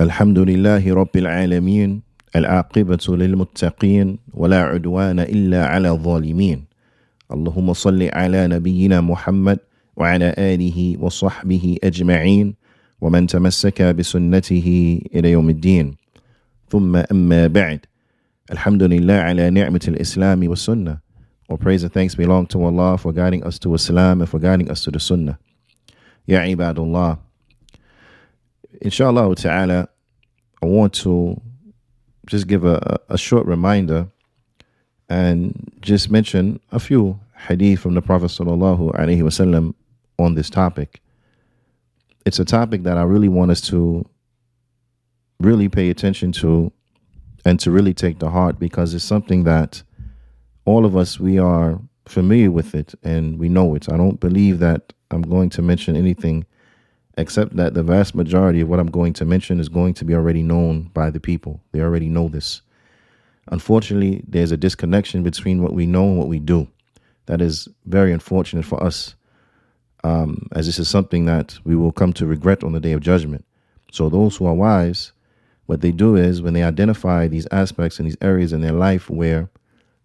الحمد لله رب العالمين العاقبة للمتقين ولا عدوان إلا على الظالمين اللهم صل على نبينا محمد وعلى آله وصحبه أجمعين ومن تمسك بسنته إلى يوم الدين ثم أما بعد الحمد لله على نعمة الإسلام والسنة. All praise and thanks belong to Allah for guiding us to Islam and for guiding us to the Sunnah. Ya ibadullah. Inshallah ta'ala, I want to just give a short reminder and just mention a few hadith from the Prophet sallallahu alaihi wasallam on this topic. It's a topic that I really want us to really pay attention to and to really take to heart, because it's something that all of us, we are familiar with it and we know it. I don't believe that I'm going to mention anything except that the vast majority of what I'm going to mention is going to be already known by the people. They already know this. Unfortunately, there's a disconnection between what we know and what we do. That is very unfortunate for us, as this is something that we will come to regret on the Day of Judgment. So those who are wise, what they do is when they identify these aspects and these areas in their life where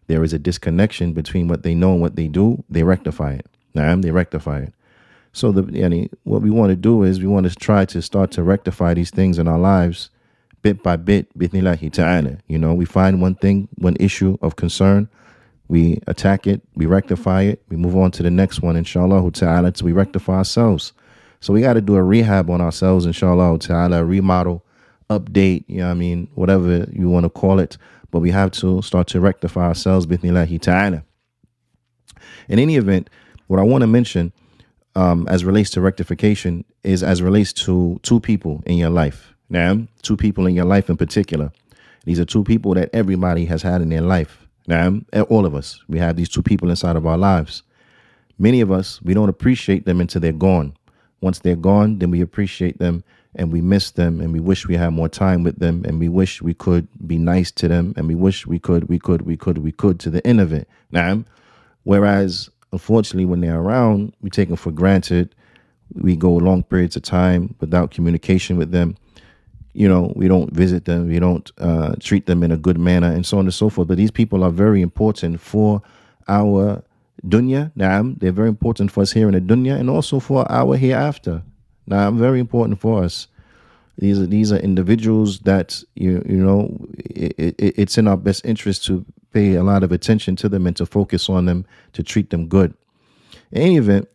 there is a disconnection between what they know and what they do, they rectify it. They rectify it. So what we want to do is we want to try to start to rectify these things in our lives bit by bit, bithnillahi ta'ala. We find one thing, one issue of concern, we attack it, we rectify it, we move on to the next one, inshallah ta'ala, until we rectify ourselves. So we got to do a rehab on ourselves, inshallah ta'ala, remodel, update, whatever you want to call it. But we have to start to rectify ourselves, bithnillahi ta'ala. In any event, what I want to mention as relates to rectification is as relates to two people in your life. Now, two people in your life in particular. These are two people that everybody has had in their life. Now, all of us, we have these two people inside of our lives. Many of us, we don't appreciate them until they're gone. Once they're gone, then we appreciate them and we miss them and we wish we had more time with them and we wish we could be nice to them and we wish we could to the end of it. Now, whereas unfortunately, when they're around, we take them for granted. We go long periods of time without communication with them. We don't visit them. We don't treat them in a good manner and so on and so forth. But these people are very important for our dunya. They're very important for us here in the dunya and also for our hereafter. Very important for us. These are individuals that, it's in our best interest to pay a lot of attention to them and to focus on them, to treat them good. In any event,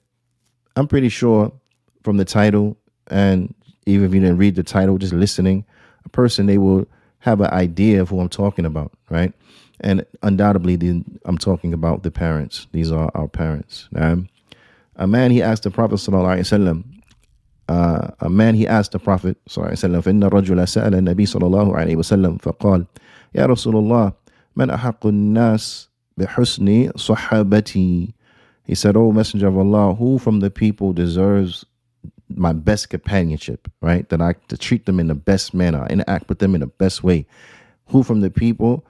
I'm pretty sure from the title, and even if you didn't read the title, just listening, a person, they will have an idea of who I'm talking about, right? And undoubtedly, I'm talking about the parents. These are our parents. A man, he asked the Prophet sallallahu alaihi wasallam, فإن الرجل سأل النبي صلى الله عليه وسلم فقال يا رسول الله من أحق الناس بحسن صحابتي. He said, "Oh Messenger of Allah, who from the people deserves my best companionship, right? That I to treat them in the best manner, interact with them in the best way. Who from the people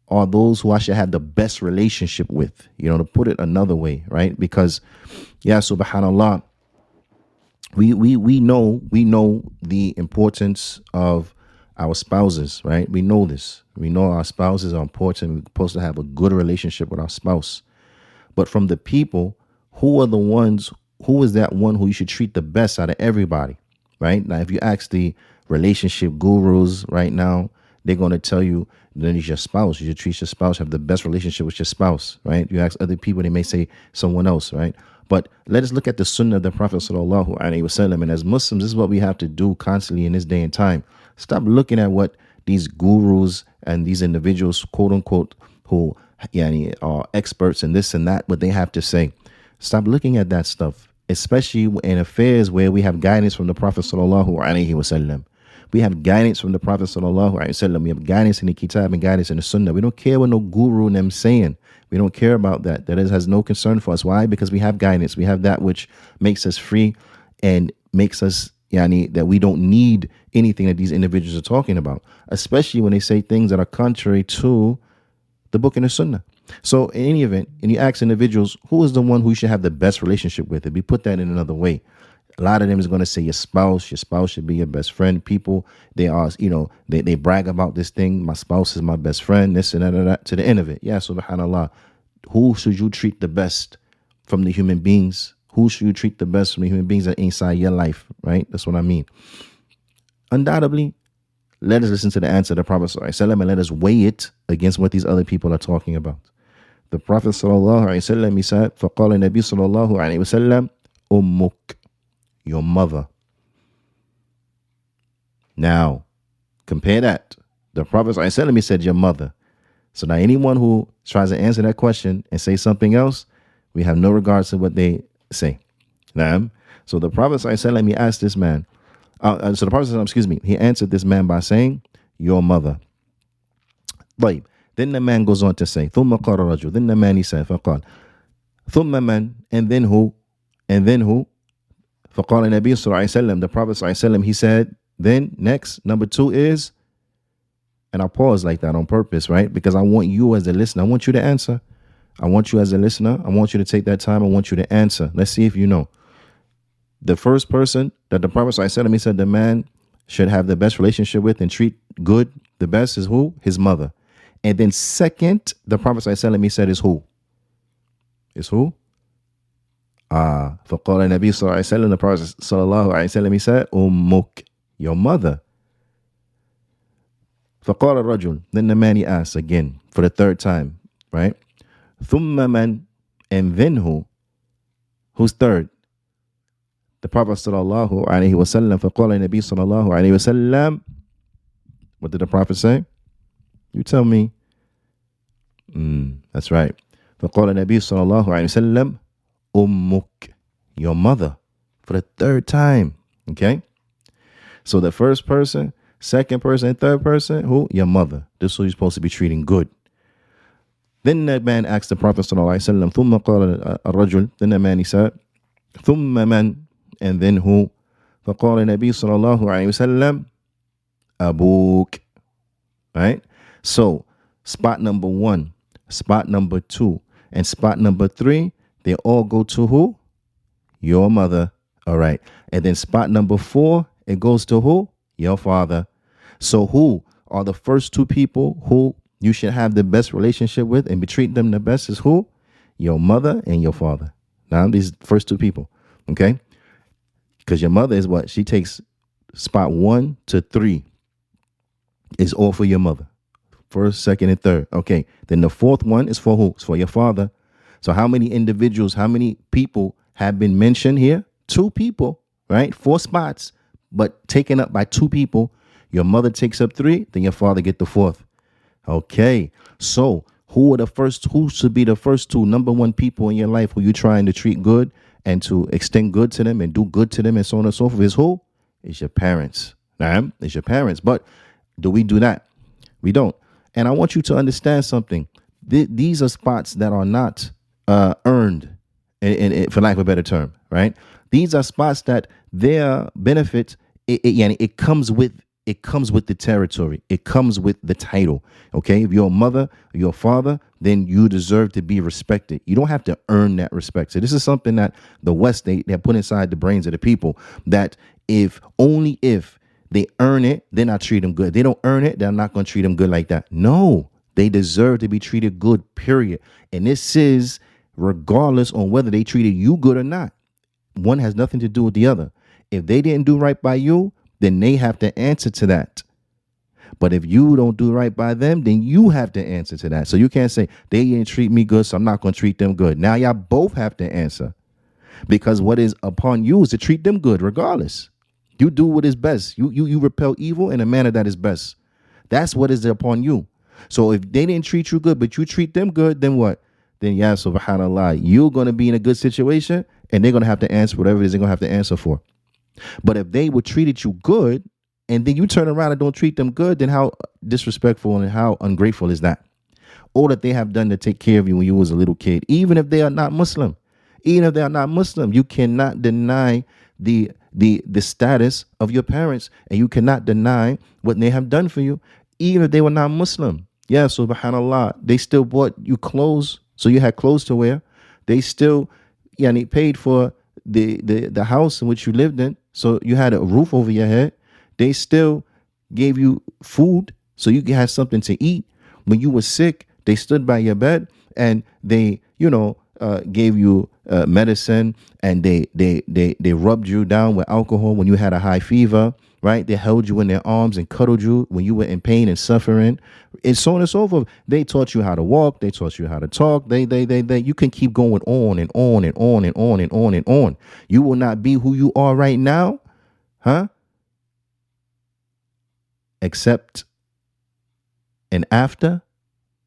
are those who I should have the best relationship with?" To put it another way, right? Because, subhanallah, we know the importance of our spouses, right? We know this. We know our spouses are important. We're supposed to have a good relationship with our spouse. But from the people, who is that one who you should treat the best out of everybody, right? Now, if you ask the relationship gurus right now, they're going to tell you then it's your spouse. You should treat your spouse, have the best relationship with your spouse, right? You ask other people, they may say someone else, right? But let us look at the sunnah of the Prophet sallallahu alaihi wasallam. And as Muslims, this is what we have to do constantly in this day and time. Stop looking at what these gurus and these individuals, quote unquote, who are experts in this and that, what they have to say. Stop looking at that stuff, especially in affairs where we have guidance from the Prophet sallallahu alaihi wasallam. We have guidance from the Prophet sallallahu alaihi wasallam. We have guidance in the Kitab and guidance in the Sunnah. We don't care what no guru and them saying. We don't care about that. That has no concern for us. Why? Because we have guidance. We have that which makes us free and makes us that we don't need anything that these individuals are talking about, especially when they say things that are contrary to the book and the Sunnah. So in any event, and you ask individuals, who is the one who you should have the best relationship with? If we put that in another way, A lot of them is going to say your spouse. Your spouse should be your best friend. People, they are, they brag about this thing. My spouse is my best friend. This and that, and that to the end of it. Yeah, subhanallah. Who should you treat the best from the human beings? Who should you treat the best from the human beings that are inside your life? Right? That's what I mean. Undoubtedly, let us listen to the answer of the Prophet ﷺ and let us weigh it against what these other people are talking about. The Prophet ﷺ, he said, فَقَالَ النَّبِيُّ صَلَى اللَّهُ عَلَيْهِ وَسَلَّمَ أُمُّكَ, your mother. Now, compare that. The Prophet ﷺ, he said, your mother. So now anyone who tries to answer that question and say something else, we have no regards to what they say. Now, so the Prophet ﷺ, he asked this man, so the Prophet ﷺ, he answered this man by saying, your mother. طيب. Then the man goes on to say, ثُمَّ قَالَ الرَّجُلُ, then the man, he said, فَقَالَ ثُمَّ man, and then who? And then who? فَقَالَ النَّبِيُّ صلى الله عليه وسلم, the Prophet ﷺ, he said, then next, number 2 is, and I pause like that on purpose, right? Because I want you as a listener, I want you to answer. I want you as a listener, I want you to take that time, I want you to answer. Let's see if you know. The first person that the Prophet ﷺ, he said the man should have the best relationship with and treat good, the best is who? His mother. And then second, the Prophet ﷺ, he said is who? Is who? فَقَالَ النَّبِيُّ صلى الله عليه وسلم, the Prophet sallallahu alaihi wasallam, he said, أُمُّكَ, your mother. فَقَالَ الرَّجُلُ, then the man, he asked again for the third time, right? ثُمَّ man, and then who? Who's third? The Prophet sallallahu alaihi wasallam, فَقَالَ النَّبِيُّ sallallahu alaihi wasallam, what did the Prophet say? You tell me. That's right. فَقَالَ النَّبِيُّ صلى الله عليه وسلم أُمُّكَ, your mother, for the third time. Okay? So the first person, second person, and third person, who? Your mother. This is who you're supposed to be treating good. Then that man asked the Prophet sallallahu alaihi wasallam, ثُمَّ قَالَ الرَّجُلُ, then the man, he said, ثُمَّ man, and then who? فَقَالَ النَّبِيُّ صلى الله عليه وسلم أَبُوكَ. Right? So, spot number 1, spot number 2, and spot number 3, they all go to who? Your mother. All right. And then spot number 4, it goes to who? Your father. So who are the first 2 people who you should have the best relationship with and be treating them the best is who? Your mother and your father. Now, these first 2 people. Okay? Because your mother is what? She takes spot 1 to 3. Is all for your mother. First, second, and third. Okay. Then the 4th one is for who? It's for your father. So how many individuals, how many people have been mentioned here? 2 people, right? 4 spots, but taken up by 2 people. Your mother takes up 3, then your father get the 4th. Okay. So who should be the first 2 number 1 people in your life who you're trying to treat good and to extend good to them and do good to them and so on and so forth is who? It's your parents. It's your parents. But do we do that? We don't. And I want you to understand something. These are spots that are not earned, for lack of a better term, right? These are spots that their benefit, it comes with the territory. It comes with the title. Okay, if you're a mother, your father, then you deserve to be respected. You don't have to earn that respect. So this is something that the West, they put inside the brains of the people, that only if they earn it, then I treat them good. They don't earn it, then I'm not going to treat them good like that. No, they deserve to be treated good, period. And this is regardless on whether they treated you good or not. One has nothing to do with the other. If they didn't do right by you, then they have to answer to that. But if you don't do right by them, then you have to answer to that. So you can't say, they didn't treat me good, so I'm not going to treat them good. Now y'all both have to answer. Because what is upon you is to treat them good regardless. You do what is best. You repel evil in a manner that is best. That's what is upon you. So if they didn't treat you good, but you treat them good, then what? Then yeah, subhanallah, you're going to be in a good situation and they're going to have to answer whatever it is they're going to have to answer for. But if they would treated you good and then you turn around and don't treat them good, then how disrespectful and how ungrateful is that? All that they have done to take care of you when you was a little kid, even if they are not Muslim. Even if they are not Muslim, you cannot deny the status of your parents, and you cannot deny what they have done for you, even if they were not Muslim. Yeah, subhanallah, they still bought you clothes, so you had clothes to wear. They still paid for the house in which you lived in, so you had a roof over your head. They still gave you food so you could have something to eat. When you were sick, they stood by your bed and they, gave you medicine, and they rubbed you down with alcohol when you had a high fever, right? They held you in their arms and cuddled you when you were in pain and suffering, and so on and so forth. They taught you how to walk. They taught you how to talk. They. You can keep going on and on and on and on and on and on. You will not be who you are right now, huh? Except and after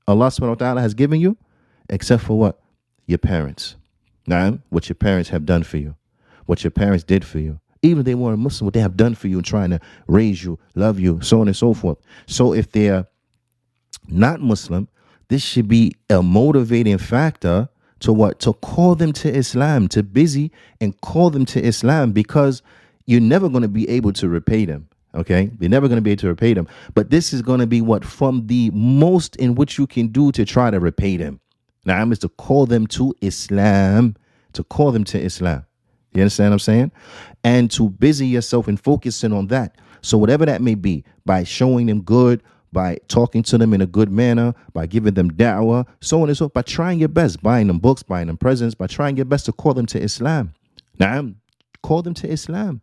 Allah subhanahu wa ta'ala has given you, except for what? Your parents. Now, what your parents have done for you, what your parents did for you. Even if they weren't Muslim, what they have done for you in trying to raise you, love you, so on and so forth. So if they're not Muslim, this should be a motivating factor to what? To call them to Islam, to busy and call them to Islam, because you're never going to be able to repay them. Okay, you're never going to be able to repay them. But this is going to be what? From the most in which you can do to try to repay them. Now, I'm to call them to Islam, to call them to Islam. You understand what I'm saying? And to busy yourself and focusing on that. So whatever that may be, by showing them good, by talking to them in a good manner, by giving them da'wah, so on and so forth, by trying your best, buying them books, buying them presents, by trying your best to call them to Islam. Now, call them to Islam.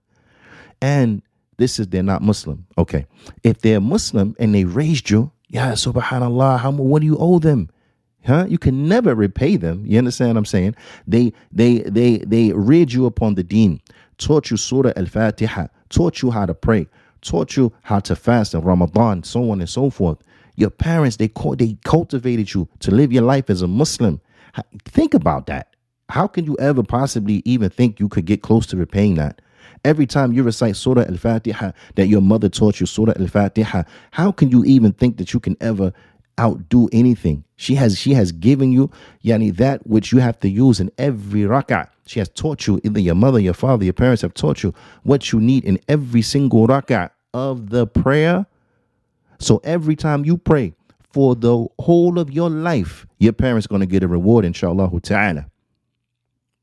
And this is, they're not Muslim. Okay. If they're Muslim and they raised you, yeah, subhanallah, what do you owe them? Huh? You can never repay them. You understand what I'm saying? They reared you upon the deen, taught you Surah Al-Fatiha, taught you how to pray, taught you how to fast in Ramadan, so on and so forth. Your parents, they cultivated you to live your life as a Muslim. Think about that. How can you ever possibly even think you could get close to repaying that? Every time you recite Surah Al-Fatiha that your mother taught you, Surah Al-Fatiha, how can you even think that you can ever outdo anything? She has given you that which you have to use in every rak'ah. She has taught you, either your mother, your father, your parents have taught you what you need in every single rak'ah of the prayer. So every time you pray for the whole of your life, your parents going to get a reward, inshallah ta'ala.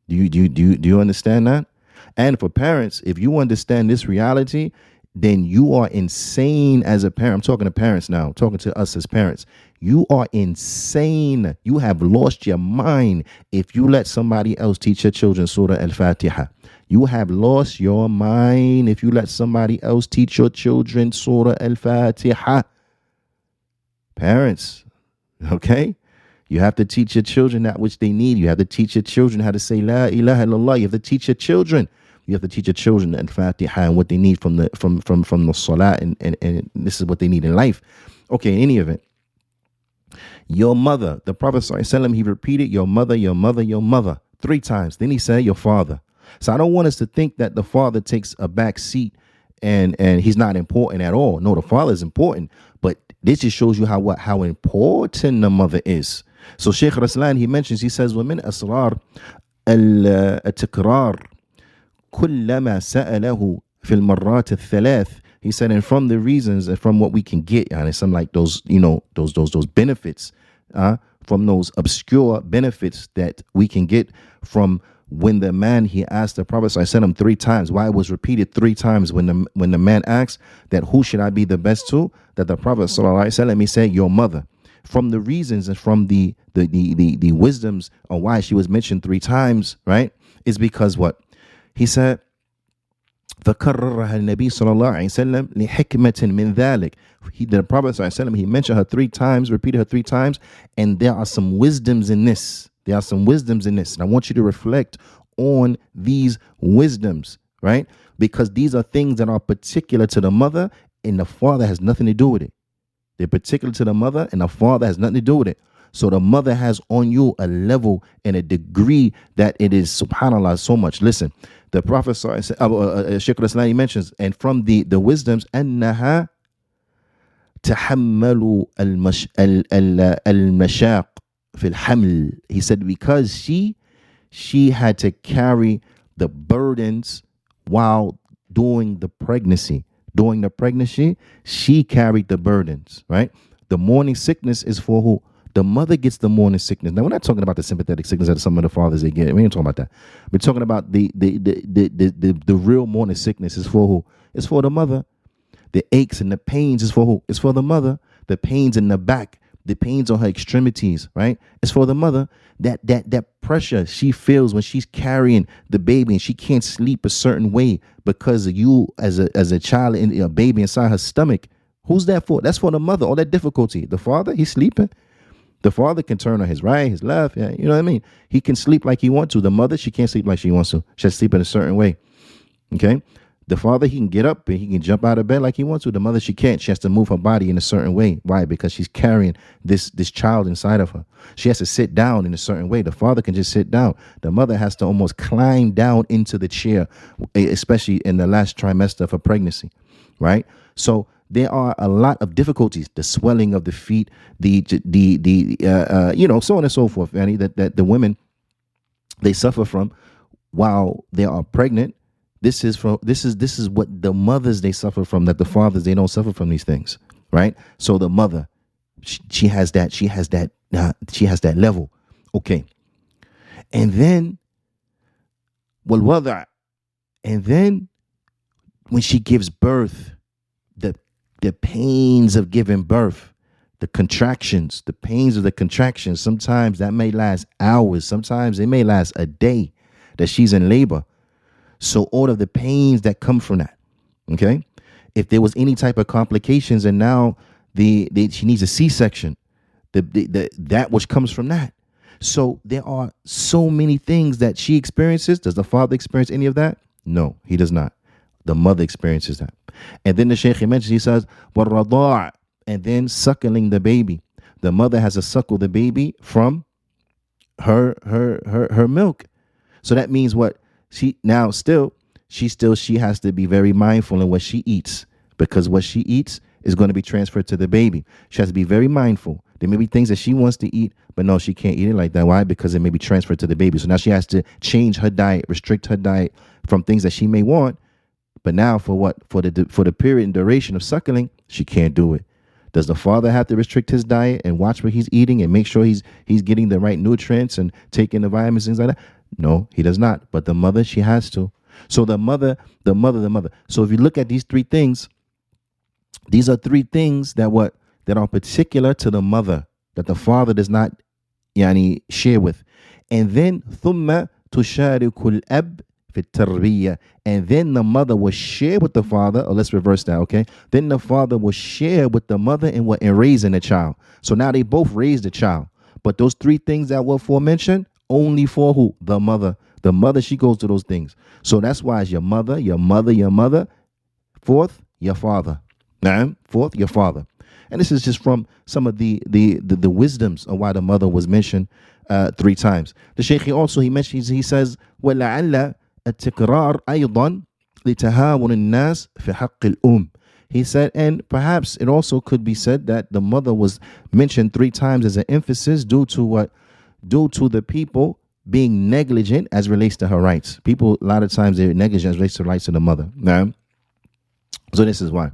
Do you understand that? And for parents, if you understand this reality, then you are insane as a parent. I'm talking to parents now. I'm talking to us as parents. You are insane. You have lost your mind if you let somebody else teach your children Surah Al-Fatiha. You have lost your mind if you let somebody else teach your children Surah Al-Fatiha. Parents, okay? You have to teach your children that which they need. You have to teach your children how to say La ilaha illallah. You have to teach your children. You have to teach your children Al-Fatiha and what they need from the Salah, and this is what they need in life. Okay, in any event, your mother, the Prophet ﷺ, he repeated your mother, your mother, your mother 3 times. Then he said your father. So I don't want us to think that the father takes a back seat and he's not important at all. No, the father is important, but this just shows you how important the mother is. So Shaykh Raslan, he mentions, he says, وَمِنْ أَسْرَارِ التِّكْرَارِ كُلَّمَا سَأَلَهُ فِي الْمَرَّاتِ الثَّلَاثِ. He said, and from the reasons and from what we can get, and some like those, those benefits, from those obscure benefits that we can get from when the man, he asked the Prophet, so I sent him 3 times. Why it was repeated 3 times when the man asked that who should I be the best to? That the Prophet ﷺ, he said, your mother. From the reasons and from the wisdoms on why she was mentioned 3 times, right, is because what? He said, فَكَرَّرَهَا النَّبِي صلى الله عليه وسلم لِحِكْمَةٍ مِنْ ذَلِكَ. The Prophet صلى الله عليه وسلم, he mentioned her 3 times, repeated her 3 times, and there are some wisdoms in this. There are some wisdoms in this. And I want you to reflect on these wisdoms, right? Because these are things that are particular to the mother, and the father has nothing to do with it. They're particular to the mother, and the father has nothing to do with it. So the mother has on you a level and a degree that it is, subhanAllah, so much. Listen, the Prophet Shaykh al-Islam, he mentions, and from the wisdoms, أنها تحمل المشاق في الحمل. He said, because she had to carry the burdens while during the pregnancy. During the pregnancy, she carried the burdens, right? The morning sickness is for who? The mother gets the morning sickness. Now we're not talking about the sympathetic sickness that some of the fathers they get. We ain't talking about that. We're talking about the real morning sickness is for who? It's for the mother. The aches and the pains is for who? It's for the mother. The pains in the back, the pains on her extremities, right? It's for the mother. That pressure she feels when she's carrying the baby and she can't sleep a certain way because of you as a child and a baby inside her stomach. Who's that for? That's for the mother. All that difficulty. The father, he's sleeping. The father can turn on his right, his left. Yeah, you know what I mean? He can sleep like he wants to. The mother, she can't sleep like she wants to. She has to sleep in a certain way. Okay? The father, he can get up and he can jump out of bed like he wants to. The mother, she can't. She has to move her body in a certain way. Why? Because she's carrying this child inside of her. She has to sit down in a certain way. The father can just sit down. The mother has to almost climb down into the chair, especially in the last trimester of her pregnancy, right? So there are a lot of difficulties. The swelling of the feet, so on and so forth, Annie, that the women, they suffer from while they are pregnant. This is what the mothers they suffer from, that the fathers they don't suffer from these things, right? So the mother, she has that level, okay. And then and then when she gives birth, the pains of giving birth, the pains of the contractions, sometimes that may last hours, sometimes it may last a day that she's in labor. So all of the pains that come from that, okay? If there was any type of complications and now she needs a C-section, that which comes from that. So there are so many things that she experiences. Does the father experience any of that? No, he does not. The mother experiences that. And then the Shaykh mentions, he says, وَالرَّضَاعَ, and then suckling the baby. The mother has to suckle the baby from her milk. So that means what? She has to be very mindful in what she eats, because what she eats is going to be transferred to the baby. She has to be very mindful. There may be things that she wants to eat, but no, she can't eat it like that. Why? Because it may be transferred to the baby. So now she has to change her diet, restrict her diet from things that she may want. But now for what? For the period and duration of suckling, she can't do it. Does the father have to restrict his diet and watch what he's eating and make sure he's getting the right nutrients and taking the vitamins, things like that? No, he does not. But the mother, she has to. So the mother. So if you look at these three things, these are three things that are particular to the mother that the father does not share with. And then ثم تشارك الأب في التربية. And then the mother will share with the father, or let's reverse that, okay? Then the father will share with the mother in raising the child. So now they both raise the child. But those three things that were aforementioned, only for who? The mother. The mother, she goes to those things. So that's why it's your mother, your mother, your mother. Fourth, your father. Fourth, your father. And this is just from some of the wisdoms of why the mother was mentioned three times. The Shaykh also, he says, وَلَعَلَّ التكرار أيضا لتهاون الناس في حق الأم. He said, and perhaps it also could be said that the mother was mentioned three times as an emphasis due to what? Due to the people being negligent as relates to her rights. People, a lot of times, they're negligent as relates to the rights of the mother. Now, so this is why.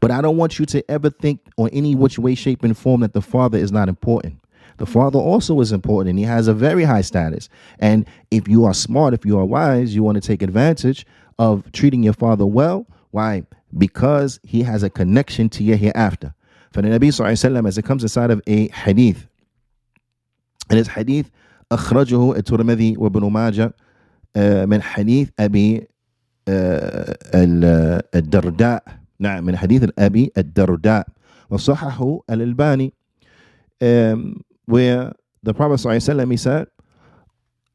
But I don't want you to ever think on any which way, shape, and form that the father is not important. The father also is important, and he has a very high status. And if you are smart, if you are wise, you want to take advantage of treating your father well. Why? Because he has a connection to you hereafter. For the Nabi sallallahu alaihi wasallam, as it comes inside of a hadith, and it's hadith أخرجه الترمذي وابن ماجه من حديث أبي الدرداء. نعم، من حديث أبي الدرداء وصححه الألباني, where the Prophet صلى الله عليه وسلم, he said,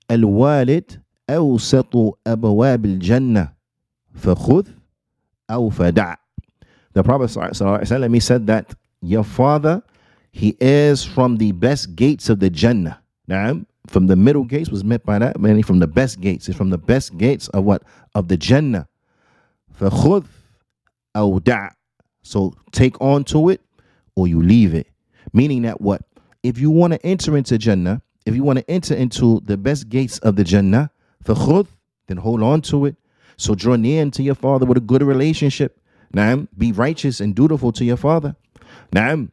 الوالد أوسط أبواب الجنة فخذ أو فدع. The Prophet صلى الله عليه وسلم, he said that your father, he is from the best gates of the Jannah. Now, from the middle gates was meant by that, meaning from the best gates. It's from the best gates of what? Of the Jannah. فخذ أو دع. So take on to it or you leave it. Meaning that what? If you want to enter into Jannah, if you want to enter into the best gates of the Jannah, فخذ, then hold on to it. So draw near to your father with a good relationship. Naam, be righteous and dutiful to your father. Naam.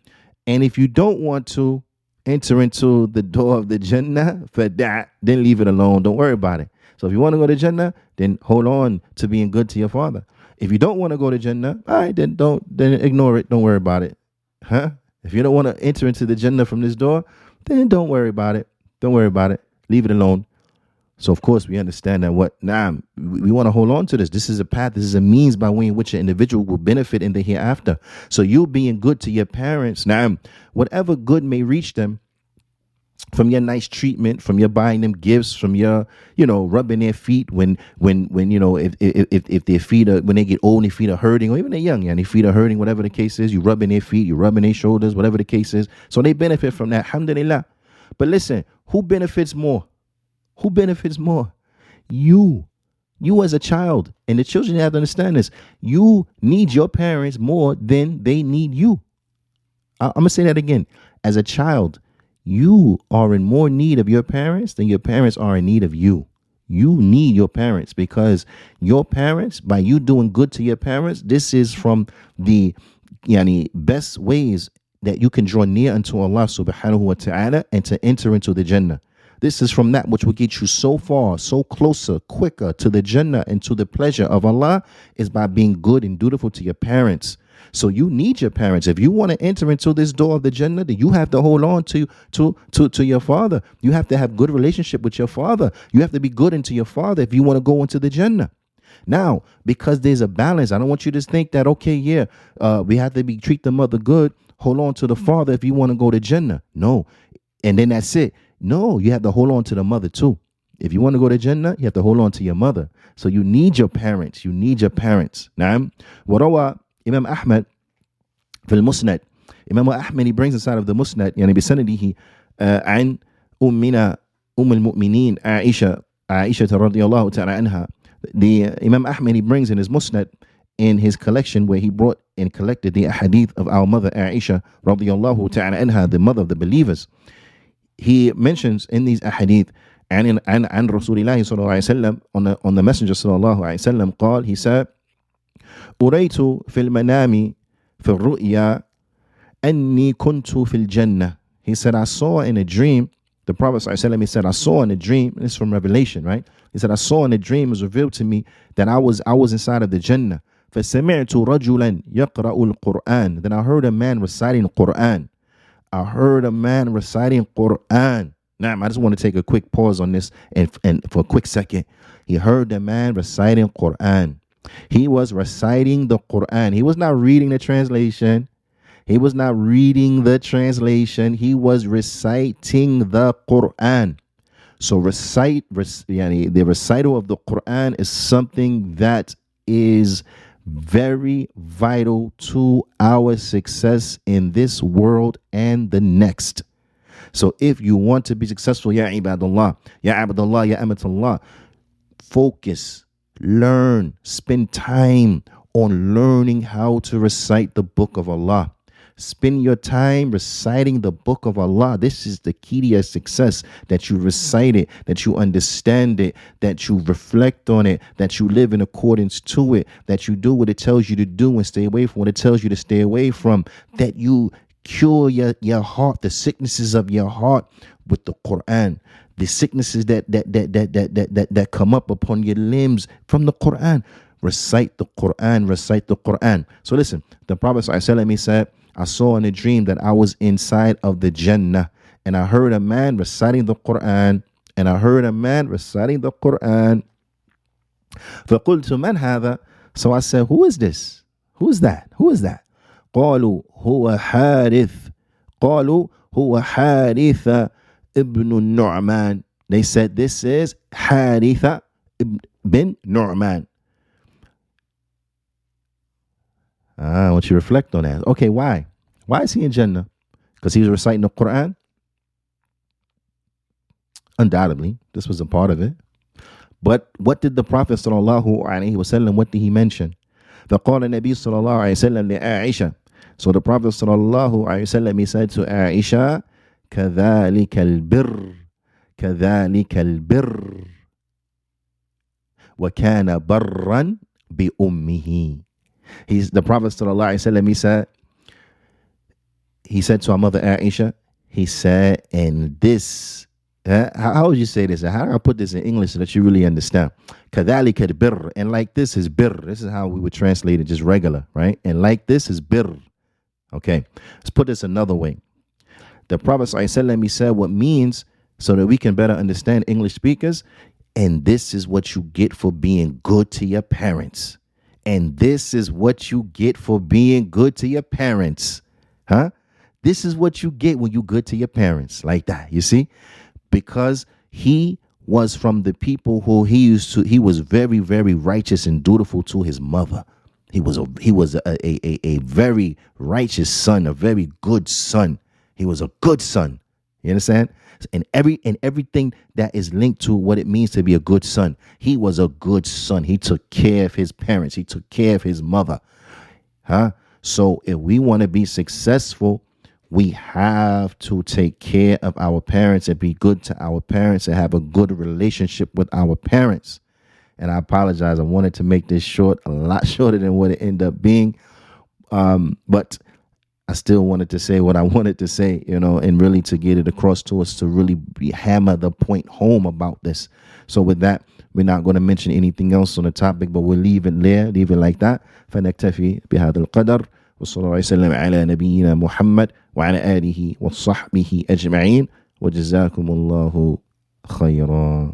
And if you don't want to, enter into the door of the Jannah, for that, then leave it alone. Don't worry about it. So if you want to go to Jannah, then hold on to being good to your father. If you don't want to go to Jannah, all right, then ignore it. Don't worry about it. Huh? If you don't want to enter into the Jannah from this door, then don't worry about it. Don't worry about it. Leave it alone. So, of course, we understand that we want to hold on to this. This is a path. This is a means by way in which an individual will benefit in the hereafter. So you being good to your parents, whatever good may reach them from your nice treatment, from your buying them gifts, from your, rubbing their feet when if their feet are, when they get old and their feet are hurting, or even they're young, and their feet are hurting, whatever the case is, you rubbing their feet, you rubbing their shoulders, whatever the case is. So they benefit from that. Alhamdulillah. But listen, who benefits more? Who benefits more? You as a child. And the children have to understand this. You need your parents more than they need you. I'm going to say that again. As a child, you are in more need of your parents than your parents are in need of you. You need your parents, because your parents, by you doing good to your parents, this is from the best ways that you can draw near unto Allah subhanahu wa ta'ala and to enter into the Jannah. This is from that which will get you so far, so closer, quicker to the Jannah and to the pleasure of Allah, is by being good and dutiful to your parents. So you need your parents. If you want to enter into this door of the Jannah, then you have to hold on to your father. You have to have good relationship with your father. You have to be good into your father if you want to go into the Jannah. Now, because there's a balance, I don't want you to think that, we have to treat the mother good, hold on to the father if you want to go to Jannah. No. And then that's it. No, you have to hold on to the mother too. If you want to go to Jannah, you have to hold on to your mother. So you need your parents. You need your parents. Naam. وروى Imam Ahmad في المسند. Imam Ahmad, he brings inside of the Musnad, بسنده عن أمنا المؤمنين عائشة رضي الله تعالى عنها. The Imam Ahmad, he brings in his Musnad, in his collection, where he brought and collected the hadith of our mother Aisha radiallahu ta'ala anha, the mother of the believers. He mentions in these ahadith and Rasulullah sallallahu alayhi wasallam, on the Messenger sallallahu alayhi wasallam, قال, he said, أريت في المنام في الرؤيا أني كنت في الجنة. He said, I saw in a dream, the Prophet sallallahu alayhi wasallam, he said, I saw in a dream, and this is from Revelation, right? He said, I saw in a dream, it was revealed to me that I was inside of the Jannah. فسمعت رجلا يقرأ القرآن. Then I heard a man reciting the Quran. I heard a man reciting Quran. Now, I just want to take a quick pause on this and for a quick second. He heard the man reciting Quran. He was reciting the Quran. He was not reading the translation. He was not reading the translation. He was reciting the Quran. So the recital of the Quran is something that is very vital to our success in this world and the next. So if you want to be successful, ya ibadallah, ya abdallah, ya amatullah, focus, learn, spend time on learning how to recite the book of Allah. Spend your time reciting the book of Allah. This is the key to your success, that you recite it, that you understand it, that you reflect on it, that you live in accordance to it, that you do what it tells you to do and stay away from what it tells you to stay away from, that you cure your heart, the sicknesses of your heart with the Quran, the sicknesses that come up upon your limbs from the Quran. Recite the Quran, recite the Quran. So listen, the Prophet ﷺ, he said, I saw in a dream that I was inside of the Jannah, and I heard a man reciting the Quran, فقلت من هذا? So I said, who is this? Who is that? قالوا هو حارث ibn Nu'man. They said, this is Haritha ibn Nu'man. I want you to reflect on that. Okay, why? Why is he in Jannah? Because he was reciting the Quran? Undoubtedly, this was a part of it. But what did the Prophet sallallahu alaihi wasallam, what did he mention? فقال النبي صلى الله عليه وسلم لعائشة. So the Prophet sallallahu alaihi wasallam, he said to Aisha, كذلك البر وكان برا بأمه. The Prophet sallallahu alaihi wasallam, he said to our mother Aisha, He said, and this, how would you say this? How do I put this in English so that you really understand? كَذَلِكَ الْبِرُّ. And like this is birr. This is how we would translate it, just regular, right? And like this is birr. Okay, let's put this another way. The Prophet ﷺ, he said what means, so that we can better understand English speakers, and this is what you get for being good to your parents. And this is what you get for being good to your parents. Huh? This is what you get when you good to your parents, like that, you see? Because he was from the people who he was very, very righteous and dutiful to his mother. He was a very righteous son, a very good son. He was a good son. You understand? And everything that is linked to what it means to be a good son. He was a good son. He took care of his parents. He took care of his mother. Huh? So if we want to be successful, we have to take care of our parents and be good to our parents and have a good relationship with our parents. And I apologize. I wanted to make this short, a lot shorter than what it ended up being. But I still wanted to say what I wanted to say, and really to get it across to us, to really hammer the point home about this. So with that, we're not going to mention anything else on the topic, but we'll leave it there, leave it like that. فنكتفي بهذا القدر وصلى الله وسلم على نبينا محمد وعلى آله وصحبه أجمعين وجزاكم الله خيرا.